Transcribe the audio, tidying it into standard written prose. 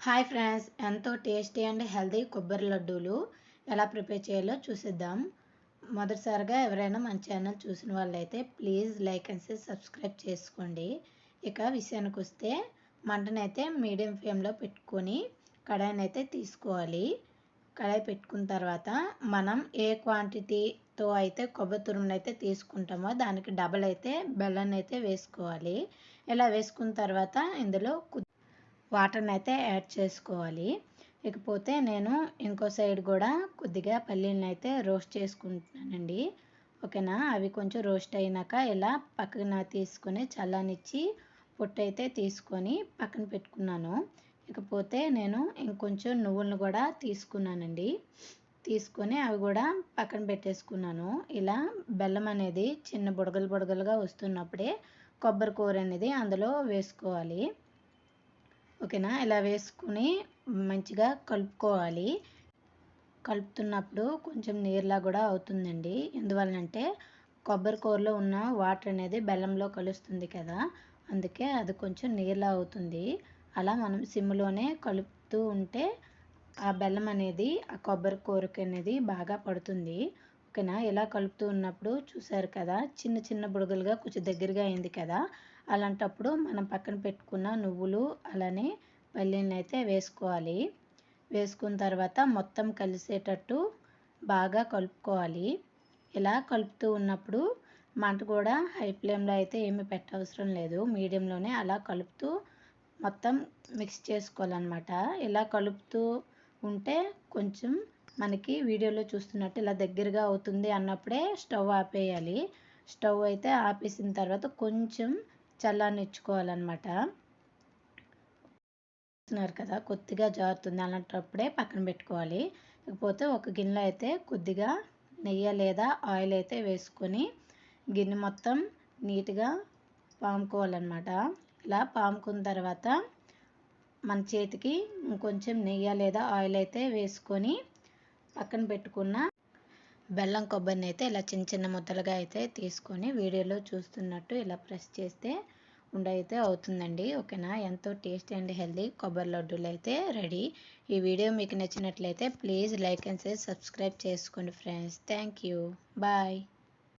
Hi friends, ఎంతో tasty and healthy కొబ్బరి లడ్డూలు ఎలా ప్రిపేర్ చేయాలో చూసేద్దాం. మొదటిసారిగా ఎవరైనా మన ఛానల్ చూసిన వాళ్ళైతే ప్లీజ్ లైక్ అండ్ సబ్స్క్రైబ్ చేసుకోండి. ఇక విషయానికి వస్తే మంటనైతే మీడియం ఫ్లేమ్లో పెట్టుకొని కడాయిని అయితే తీసుకోవాలి. కడాయి పెట్టుకున్న తర్వాత మనం ఏ క్వాంటిటీతో అయితే కొబ్బరి తురుమును అయితే తీసుకుంటామో దానికి డబల్ అయితే బెల్లాన్ని అయితే వేసుకోవాలి. ఇలా వేసుకున్న తర్వాత ఇందులో వాటర్ని అయితే యాడ్ చేసుకోవాలి. ఇకపోతే నేను ఇంకో సైడ్ కూడా కొద్దిగా పల్లీలను అయితే రోస్ట్ చేసుకుంటున్నానండి. ఓకేనా, అవి కొంచెం రోస్ట్ అయినాక ఇలా పక్కన తీసుకొని చల్లనిచ్చి పొట్టు అయితే తీసుకొని పక్కన పెట్టుకున్నాను. ఇకపోతే నేను ఇంకొంచెం నువ్వులను కూడా తీసుకున్నానండి. తీసుకొని అవి కూడా పక్కన పెట్టేసుకున్నాను. ఇలా బెల్లం అనేది చిన్న బుడగలు బుడగలుగా వస్తున్నప్పుడే కొబ్బరి కూర అనేది అందులో వేసుకోవాలి. ఓకేనా, ఇలా వేసుకుని మంచిగా కలుపుకోవాలి. కలుపుతున్నప్పుడు కొంచెం నీరులా కూడా అవుతుందండి. ఎందువల్లంటే కొబ్బరి కూరలో ఉన్న వాటర్ అనేది బెల్లంలో కలుస్తుంది కదా, అందుకే అది కొంచెం నీరులా అవుతుంది. అలా మనం సిమ్లోనే కలుపుతూ ఉంటే ఆ బెల్లం అనేది ఆ కొబ్బరి కూరకి అనేది బాగా పడుతుంది. ఓకేనా, ఇలా కలుపుతూ ఉన్నప్పుడు చూసారు కదా, చిన్న చిన్న బుడగలుగా కొంచెం దగ్గరగా అయింది కదా, అలాంటప్పుడు మనం పక్కన పెట్టుకున్న నువ్వులు అలానే పల్లీలను అయితే వేసుకోవాలి. వేసుకున్న తర్వాత మొత్తం కలిసేటట్టు బాగా కలుపుకోవాలి. ఇలా కలుపుతూ ఉన్నప్పుడు మంట కూడా హై ఫ్లేమ్లో అయితే ఏమి పెట్టవసరం లేదు, మీడియంలోనే అలా కలుపుతూ మొత్తం మిక్స్ చేసుకోవాలన్నమాట. ఇలా కలుపుతూ ఉంటే కొంచెం మనకి వీడియోలో చూస్తున్నట్టు ఇలా దగ్గరగా అవుతుంది అన్నప్పుడే స్టవ్ ఆపేయాలి. స్టవ్ అయితే ఆపేసిన తర్వాత కొంచెం చల్లనిచ్చుకోవాలన్నమాట. చూస్తున్నారు కదా, కొద్దిగా జారుతుంది, అలాంటప్పుడే పక్కన పెట్టుకోవాలి. ఇకపోతే ఒక గిన్నెలో అయితే కొద్దిగా నెయ్యి లేదా ఆయిల్ అయితే వేసుకొని గిన్నె మొత్తం నీట్గా పాముకోవాలన్నమాట. ఇలా పాముకున్న తర్వాత మన చేతికి ఇంకొంచెం నెయ్యి లేదా ఆయిల్ అయితే వేసుకొని పక్కన పెట్టుకున్న బెల్లం కొబ్బరిని అయితే ఇలా చిన్న చిన్న ముద్దలుగా అయితే తీసుకొని వీడియోలో చూస్తున్నట్టు ఇలా ప్రెస్ చేస్తే ఉండ అయితే అవుతుందండి. ఓకేనా, ఎంతో టేస్టీ అండ్ హెల్తీ కొబ్బరి లడ్డూలు అయితే రెడీ. ఈ వీడియో మీకు నచ్చినట్లయితే ప్లీజ్ లైక్ అండ్ సబ్స్క్రైబ్ చేసుకోండి ఫ్రెండ్స్. Thank you, bye.